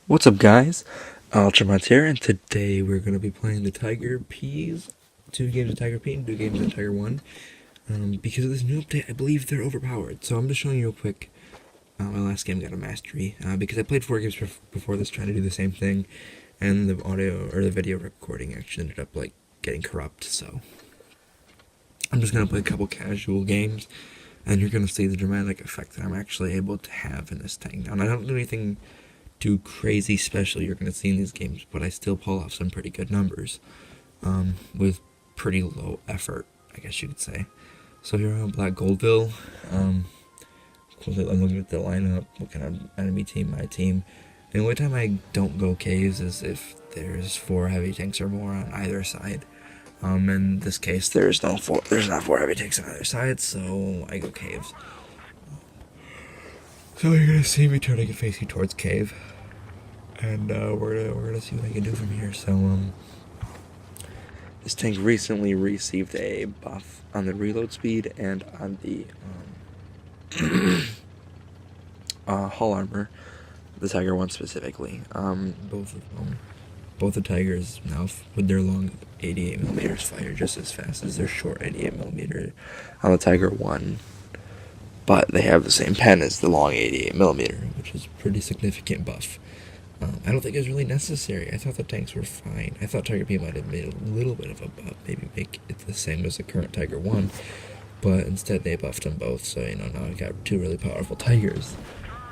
What's up, guys? Ultramon's here, and today we're going to be playing the Tiger P's. 2 games of Tiger P and 2 games of Tiger 1. Because of this new update, I believe they're overpowered. So I'm just showing you real quick. My last game got a mastery, because I played 4 games before this trying to do the same thing, and the audio, or the video recording actually ended up, getting corrupt, so I'm just going to play a couple casual games, and you're going to see the dramatic effect that I'm actually able to have in this tank. Now, I don't do anything too crazy special you're going to see in these games, but I still pull off some pretty good numbers, with pretty low effort, I guess you could say. So here on Black Goldville, I'm looking at the lineup, what kind of enemy team, my team. The only time I don't go caves is if there's 4 heavy tanks or more on either side. In this case, there's not 4 heavy tanks on either side, so I go caves. So you're gonna see me turning and facing towards cave, and we're gonna see what I can do from here. So this tank recently received a buff on the reload speed and on the hull armor, the Tiger 1 specifically. Both of them, both the Tigers now with their long 88mm fire just as fast as their short 88mm on the Tiger 1. But they have the same pen as the long 88mm, which is a pretty significant buff. I don't think it was really necessary. I thought the tanks were fine. I thought Tiger P might have made a little bit of a buff, maybe make it the same as the current Tiger 1, but instead they buffed them both, so now I got 2 really powerful Tigers.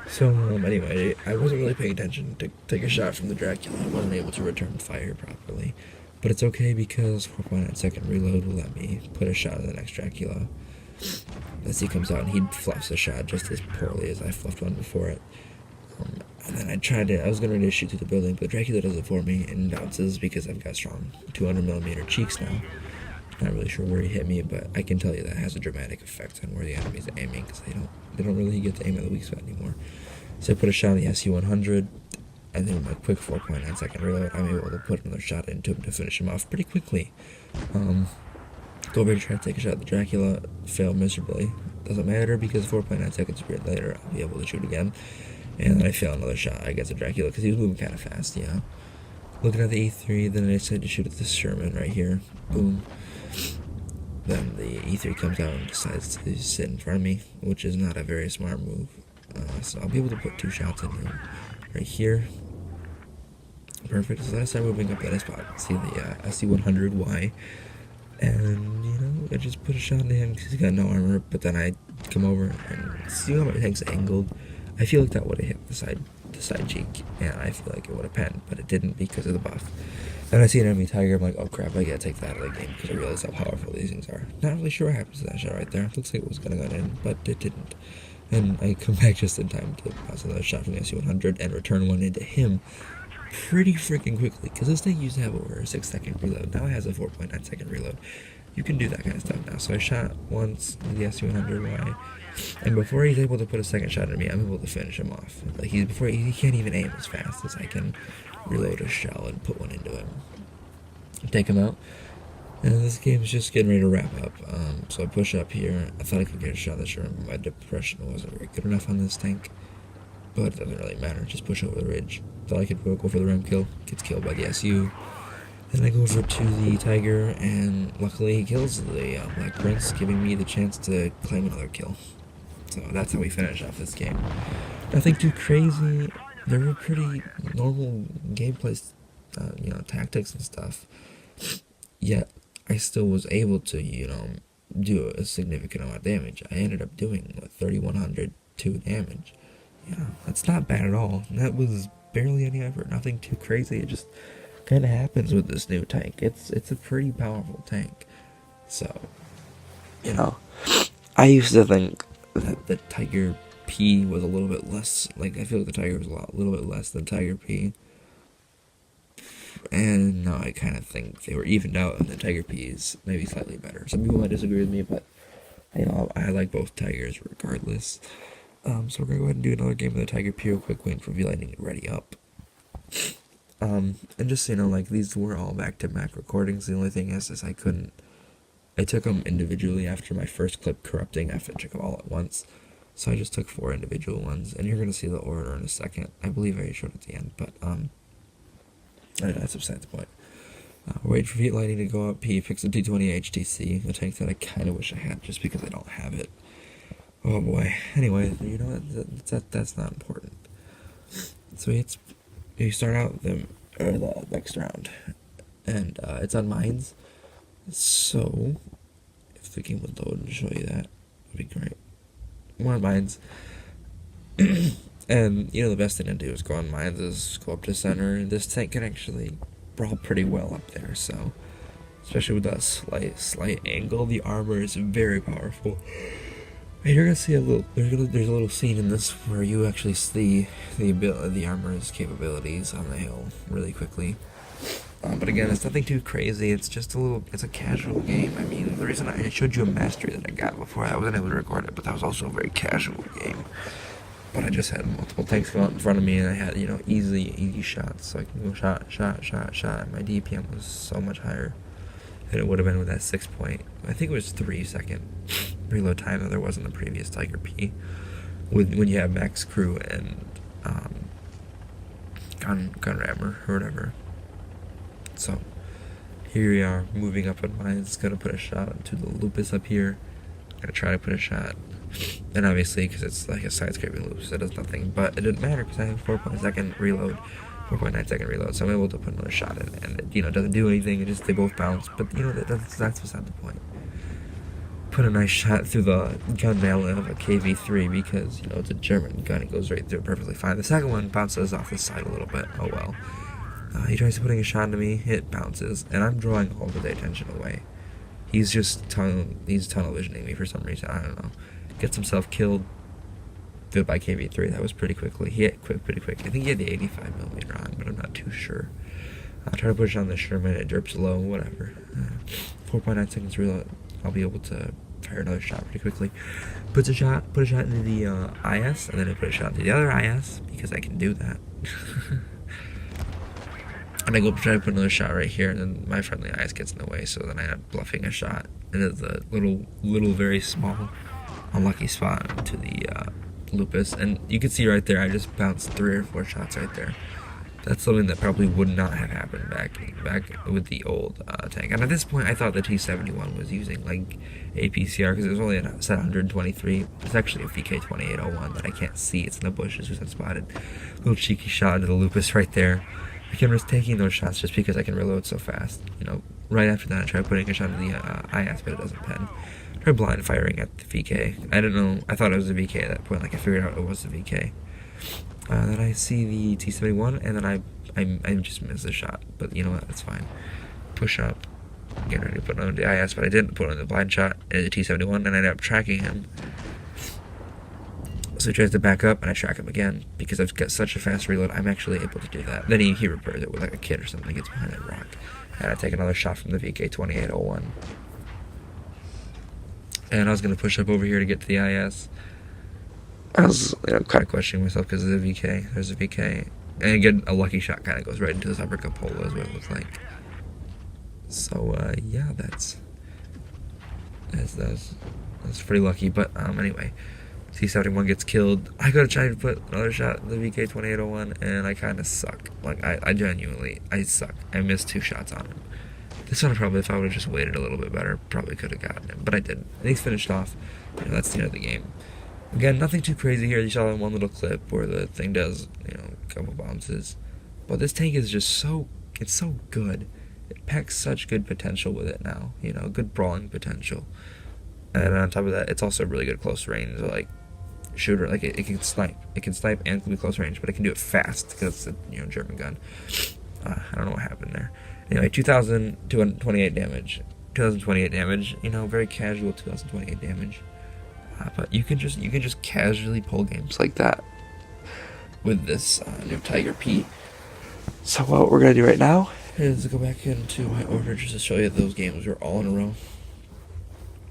So anyway, I wasn't really paying attention to take a shot from the Dracula. I wasn't able to return fire properly, but it's okay because 4.9 second reload will let me put a shot at the next Dracula. As he comes out, and he fluffs a shot just as poorly as I fluffed one before it. And then I was going to shoot through the building, but Dracula does it for me and bounces because I've got strong 200mm cheeks now. Not really sure where he hit me, but I can tell you that has a dramatic effect on where the enemy's aiming, because they don't really get to aim at the weak spot anymore. So I put a shot on the SU-100, and then with my quick 4.9 second reload, I'm able to put another shot into him to finish him off pretty quickly. Go over to try to take a shot at the Dracula, fail miserably. Doesn't matter because 4.9 seconds later I'll be able to shoot again. And then I fail another shot against the Dracula because he was moving kind of fast, Looking at the E3, then I decided to shoot at this Sherman right here. Boom. Then the E3 comes out and decides to sit in front of me, which is not a very smart move. So I'll be able to put 2 shots in him right here. Perfect. So then I start moving up that spot. See the SC-100Y. And, I just put a shot into him because he's got no armor, but then I come over and see how my tank's angled. I feel like that would have hit the side cheek, and I feel like it would have penned, but it didn't because of the buff. Then I see an enemy Tiger, I'm like, oh crap, I gotta take that out of the game because I realize how powerful these things are. Not really sure what happens to that shot right there. It looks like it was gonna go in, but it didn't. And I come back just in time to pass another shot from the SU-100 and return one into him pretty freaking quickly, because this thing used to have over a 6 second reload. Now it has a 4.9 second reload. You can do that kind of stuff now. So I shot once with the SU-100Y, and before he's able to put a second shot at me, I'm able to finish him off. He can't even aim as fast as I can reload a shell and put one into him. Take him out. And this game's just getting ready to wrap up. So I push up here. I thought I could get a shot this room. My depression wasn't very good enough on this tank, but it doesn't really matter. Just push over the ridge. Thought I could go for the ram kill. Gets killed by the SU. Then I go over to the Tiger, and luckily he kills the Black Prince, giving me the chance to claim another kill. So that's how we finish off this game. Nothing too crazy. There were pretty normal gameplay, tactics and stuff. Yet I still was able to, do a significant amount of damage. I ended up doing 3,102 damage. That's not bad at all. That was barely any effort. Nothing too crazy. It just kind of happens with this new tank. It's a pretty powerful tank. So, I used to think that the Tiger P was a little bit less, I feel like the Tiger was a little bit less than Tiger P. And now I kind of think they were evened out, and the Tiger P is maybe slightly better. Some people might disagree with me, but, I like both Tigers regardless. So we're going to go ahead and do another game of the Tiger P real quick, waiting for V-Lightning to ready up. And just these were all back-to-back recordings. The only thing is I took them individually after my first clip corrupting. I took them all at once. So I just took 4 individual ones, and you're gonna see the order in a second. I believe I showed it at the end, but that's beside the point. Wait for heat lighting to go up. He picks a T20 HTC, a tank that I kind of wish I had, just because I don't have it. Oh boy. Anyway, you know what? That's not important. So you start out the next round, and it's on mines. So if the game would load and show you that, would be great. More on mines. And the best thing to do is go on mines is go up to center. This tank can actually brawl pretty well up there, so especially with that slight angle, the armor is very powerful. And you're gonna see there's a little scene in this where you actually see the armor's capabilities on the hill really quickly. But again, it's nothing too crazy. It's just it's a casual game. I mean, the reason I showed you a mastery that I got before, I wasn't able to record it, but that was also a very casual game. But I just had multiple tanks come out in front of me, and I had, easy shots. So I can go shot. And my DPM was so much higher than it would have been with that 6 I think it was 3-second reload time that there was in the previous Tiger P. When you have max crew and gun rammer or whatever. So here we are, moving up on mines. Gonna put a shot into the lupus up here. Gonna try to put a shot. And obviously, because it's like a side-scraping loop, so it does nothing. But it didn't matter because I have 4.9-second reload, so I'm able to put another shot in. And it, doesn't do anything. They both bounce. But that's beside the point. Put a nice shot through the gun mail of a KV3 because it's a German gun. It goes right through it perfectly fine. The second one bounces off the side a little bit. Oh well. He tries putting a shot into me. It bounces, and I'm drawing all of the attention away. He's just tunnel visioning me for some reason. I don't know. Gets himself killed by KV3. That was pretty quickly. He hit pretty quick. I think he had the 85mm on, but I'm not too sure. I'll try to push on the Sherman. It drips low. Whatever. 4.9 seconds reload. I'll be able to fire another shot pretty quickly. Put a shot into the IS, and then I put a shot into the other IS because I can do that. And I go try to put another shot right here, and then my friendly IS gets in the way, so then I end up bluffing a shot into the little very small unlucky spot into the lupus. And you can see right there, I just bounced 3 or 4 shots right there. That's something that probably would not have happened back with the old tank. And at this point, I thought the T71 was using like APCR because it was only at set 123. It's actually a VK2801 that I can't see. It's in the bushes, who's unspotted. Little cheeky shot into the lupus right there. I can risk taking those shots just because I can reload so fast. Right after that, I tried putting a shot into the IS, but it doesn't pen. I tried blind firing at the VK. I don't know. I thought it was a VK at that point. Like I figured out it was the VK. Then I see the T71, and then I just missed the shot. But you know what? That's fine. Push up. Get ready to put on the IS, but I didn't put on the blind shot at the T71, and I ended up tracking him. So he tries to back up, and I track him again. Because I've got such a fast reload, I'm actually able to do that. Then he repairs it with like a kid or something, gets behind that rock. And I take another shot from the VK2801. And I was going to push up over here to get to the IS. I was kind of questioning myself because of the VK. There's a VK. And again, a lucky shot kind of goes right into this upper cupola is what it looks like. So, yeah, that's pretty lucky. But, anyway. T71 gets killed. I gotta try to put another shot in the VK2801, and I kind of suck. Like, I genuinely suck. I missed 2 shots on him. This one probably, if I would have just waited a little bit better, probably could have gotten him, but I didn't. And he's finished off. That's the end of the game. Again, nothing too crazy here. You saw that one little clip where the thing does, a couple bounces. But this tank is just it's so good. It packs such good potential with it now. Good brawling potential. And on top of that, it's also really good close range, like, shooter. Like, it can snipe. It can snipe and can be close range, but it can do it fast because it's a, German gun. I don't know what happened there. Anyway, 2,228 damage. 2,028 damage, very casual 2,028 damage. But you can just casually pull games like that with this new Tiger P. So what we're gonna do right now is go back into my order just to show you those games were all in a row.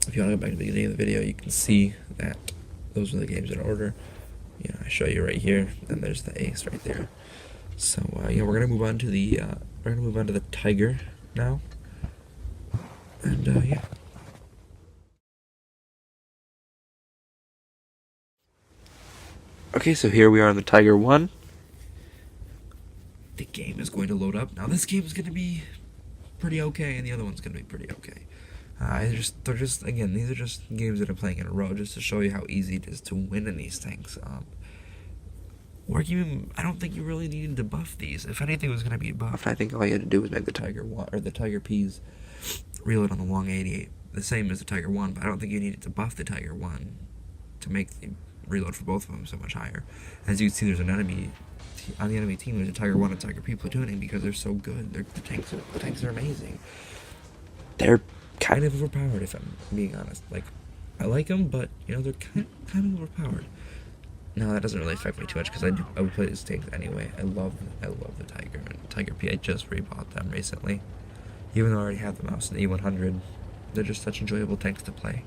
If you want to go back to the beginning of the video, you can see that those are the games in order. I show you right here, and there's the ace right there. So we're gonna move on to the Tiger now, and yeah. Okay, so here we are on the Tiger 1. The game is going to load up. Now this game is going to be pretty okay, and the other one's going to be pretty okay. Again, these are just games that I'm playing in a row, just to show you how easy it is to win in these things. I don't think you really needed to buff these. If anything was going to be buffed, I think all you had to do was make the Tiger 1, or the Tiger P's reload on the long 88, the same as the Tiger 1, but I don't think you needed to buff the Tiger 1 to make the reload for both of them so much higher. As you can see, there's an enemy on the enemy team. There's a Tiger 1 and Tiger P platooning because they're so good. The tanks are amazing. They're kind of overpowered, if I'm being honest. Like, I like them, but they're kind of overpowered. Now that doesn't really affect me too much because I would play these tanks anyway. I love the Tiger and Tiger P. I just rebought them recently, even though I already have the mouse and the E100. They're just such enjoyable tanks to play.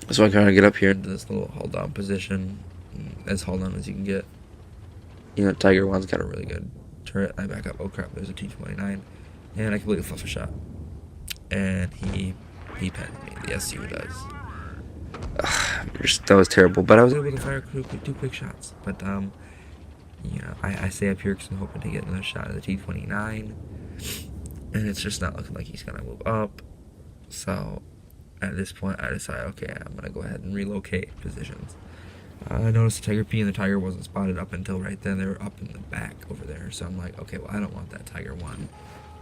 So I kind of get up here into this little hold down position, as hold on as you can get. Tiger 1's got a really good turret. I back up. Oh crap! There's a T-29, and I completely fluff a shot, and he penned me. The SU does. That was terrible, but I was able to fire two quick shots. But I stay up here because I'm hoping to get another shot at the T-29, and it's just not looking like he's gonna move up. So at this point, I decide, okay, I'm gonna go ahead and relocate positions. I noticed the Tiger P and the Tiger wasn't spotted up until right then. They were up in the back over there. So I'm like, okay, well, I don't want that Tiger 1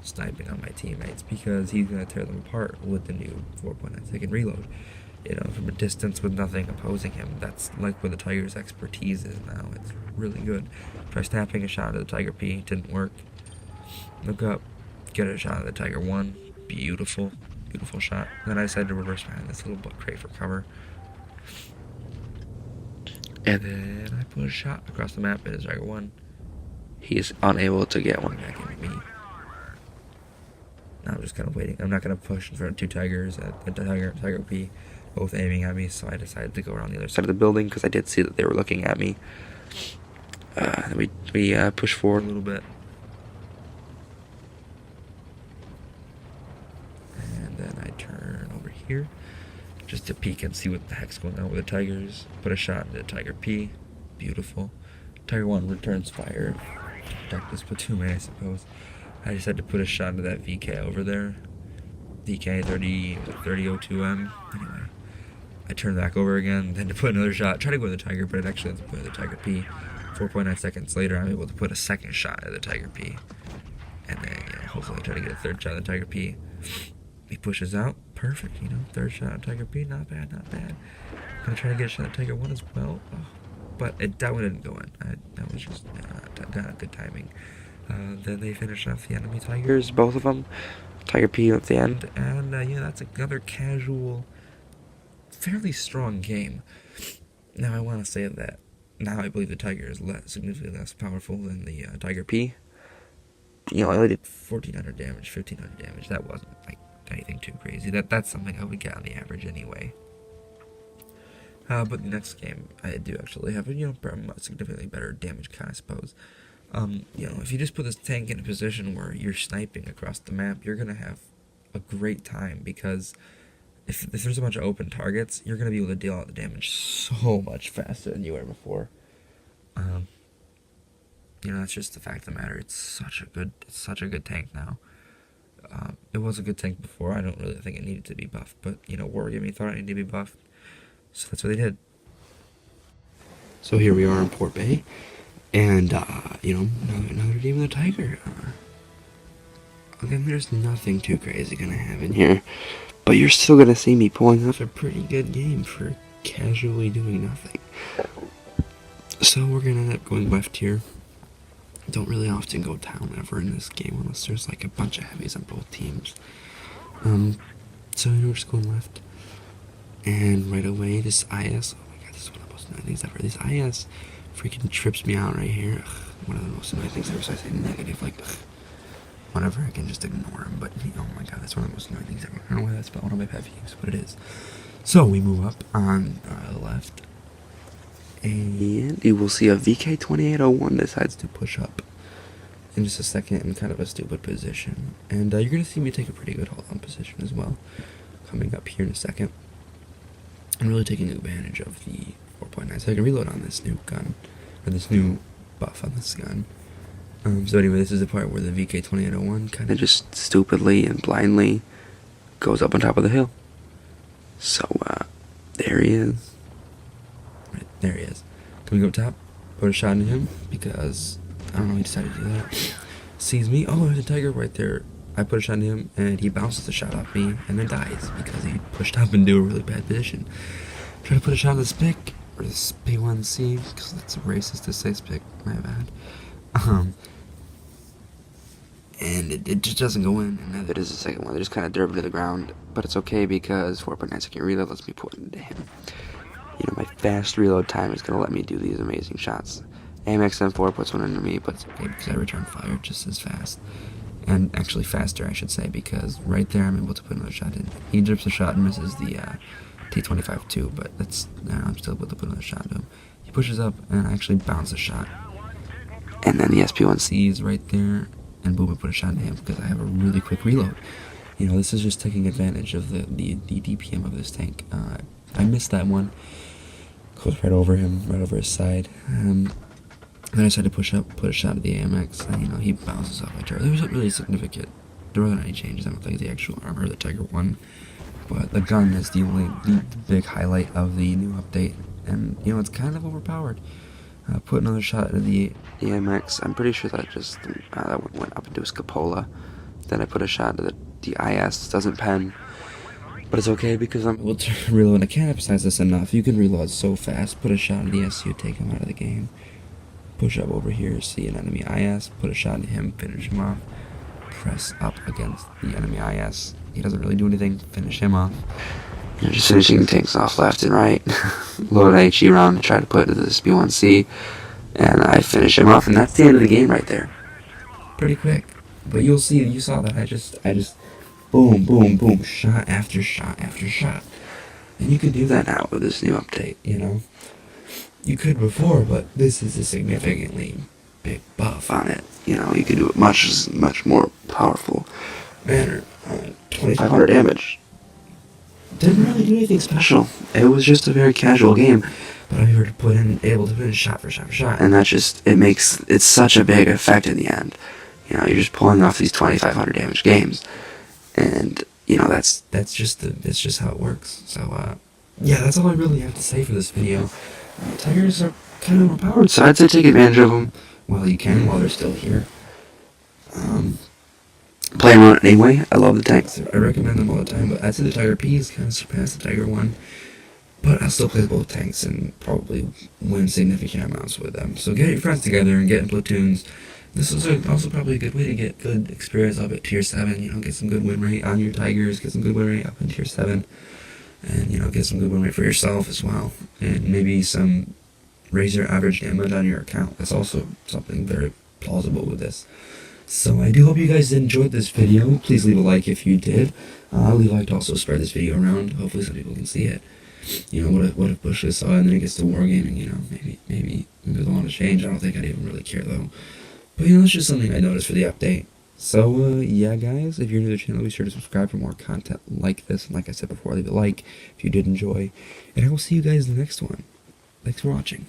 sniping on my teammates because he's going to tear them apart with the new 4.9-second reload. From a distance with nothing opposing him. That's like where the Tiger's expertise is now. It's really good. Try snapping a shot at the Tiger P. Didn't work. Look up. Get a shot at the Tiger 1. Beautiful. Beautiful shot. Then I decided to reverse behind this little book crate for cover. And then I put a shot across the map at his Tiger 1. He's unable to get one back into me. Now I'm just kind of waiting. I'm not going to push in front of two Tigers at the Tiger P, both aiming at me, so I decided to go around the other side of the building because I did see that they were looking at me. We push forward a little bit. And then I turn over here just to peek and see what the heck's going on with the Tigers. Put a shot into the Tiger P. Beautiful. Tiger 1 returns fire. Protect this platoon, I suppose. I just had to put a shot into that VK over there. VK 3002M. Anyway, I turned back over again, then to put another shot. Try to go to the Tiger, but it actually ends up going to the Tiger P. 4.9 seconds later, I'm able to put a second shot at the Tiger P. And then, hopefully try to get a third shot at the Tiger P. He pushes out. Perfect, third shot at Tiger P. Not bad, not bad. Gonna try to get a shot at Tiger 1 as well. Oh, but that one didn't go in. That was just not good timing. Then they finish off the enemy Tigers, both of them. Tiger P at the end. And, that's another casual, fairly strong game. Now, I want to say that now I believe the Tiger is significantly less powerful than the Tiger P. I only did 1,400 damage, 1,500 damage. That wasn't, anything too crazy. That's something I would get on the average anyway. But the next game, I do actually have a, significantly better damage count, I suppose. If you just put this tank in a position where you're sniping across the map, you're going to have a great time, because if there's a bunch of open targets, you're going to be able to deal out the damage so much faster than you were before. That's just the fact of the matter. It's such a good tank now. It was a good tank before. I don't really think it needed to be buffed, but, Wargaming thought it needed to be buffed, so that's what they did. So here we are in Port Bay, and, another game of the Tiger. Again, there's nothing too crazy gonna happen here, but you're still gonna see me pulling off a pretty good game for casually doing nothing. So we're gonna end up going left here. Don't really often go down ever in this game unless there's a bunch of heavies on both teams. So we're just going left. And right away, this IS, oh my god, this is one of the most annoying things ever. This IS freaking trips me out right here. One of the most annoying things ever, so I say negative, whatever, I can just ignore him, but oh my god, that's one of the most annoying things ever. I don't know why that's one of my pet peeves, but it is. So we move up on the left, and you will see a VK2801 decides to push up in just a second in kind of a stupid position. And you're going to see me take a pretty good hold-on position as well, coming up here in a second, and really taking advantage of the 4.9, so I can reload on this new gun, or this new buff on this gun. So anyway, this is the part where the VK2801 kind of just stupidly and blindly goes up on top of the hill. So, there he is. Right, there he is. Coming up top, put a shot into him, because, I don't know, he decided to do that. Sees me, oh, there's a tiger right there. I put a shot into him, and he bounces the shot off me, and then dies, because he pushed up into a really bad position. Try to put a shot on the spick, or this P1C, because that's racist to say spick, my bad. And it just doesn't go in, and neither does the second one. They just kind of derb to the ground, but it's okay because 4.9 second reload lets me put it into him. You know, my fast reload time is going to let me do these amazing shots. AMX M4 puts one under me, but it's okay because I return fire just as fast. And actually faster, I should say, because right there I'm able to put another shot in. He drips a shot and misses the T25 too, but I'm still able to put another shot into him. He pushes up, and I actually bounce a shot. And then the SP1C is right there, and boom, I put a shot into him because I have a really quick reload. You know, this is just taking advantage of the DPM of this tank. I missed that one. Goes right over him, right over his side. Then I decided to push up, put a shot at the AMX, and, you know, he bounces off my turret. There wasn't really significant. There wasn't any changes. I don't think the actual armor of the Tiger 1. But the gun is the big highlight of the new update. And, you know, it's kind of overpowered. Put another shot at the AMX. I'm pretty sure that just that went up into his cupola. Then I put a shot at the IS. Doesn't pen, but it's okay because I'm able to reload. I can't emphasize this enough. You can reload so fast. Put a shot at the SU, take him out of the game. Push up over here, see an enemy IS. Put a shot into him, finish him off. Press up against the enemy IS. He doesn't really do anything. Finish him off. You're just finishing tanks off left and right. Load an HE round and try to put it into this B1C. And I finish him off, and that's the end of the game right there. Pretty quick. But you'll see, you saw that I just boom, boom, boom, shot after shot after shot. And you can do that now with this new update, you know. You could before, but this is a significantly big buff on it. You know, you can do it much more powerful manner. 2,500 damage. Didn't really do anything special. It was just a very casual game, but I were able to put in shot for shot for shot, and it's such a big effect in the end. You know, you're just pulling off these 2,500 damage games, and you know that's just how it works. So yeah, that's all I really have to say for this video. Tigers are kind of overpowered, so I'd say take advantage of them while you can, while they're still here. Play around anyway. I love the tanks. I recommend them all the time, but I'd say the Tiger P's kind of surpass the Tiger 1. But I'll still play both tanks and probably win significant amounts with them. So get your friends together and get in platoons. This is also probably a good way to get good experience up at tier 7. You know, get some good win rate on your Tigers, get some good win rate up in tier 7. And, you know, get some good win rate for yourself as well. And maybe raise your average damage on your account. That's also something very plausible with this. So I do hope you guys enjoyed this video. Please leave a like if you did. Leave a like to also spread this video around. Hopefully some people can see it. You know, what if Bush saw it and then it gets to wargaming, you know, maybe they'll want to change. I don't think I'd even really care though. But you know, it's just something I noticed for the update. So yeah guys, if you're new to the channel, be sure to subscribe for more content like this. And like I said before, leave a like if you did enjoy. And I will see you guys in the next one. Thanks for watching.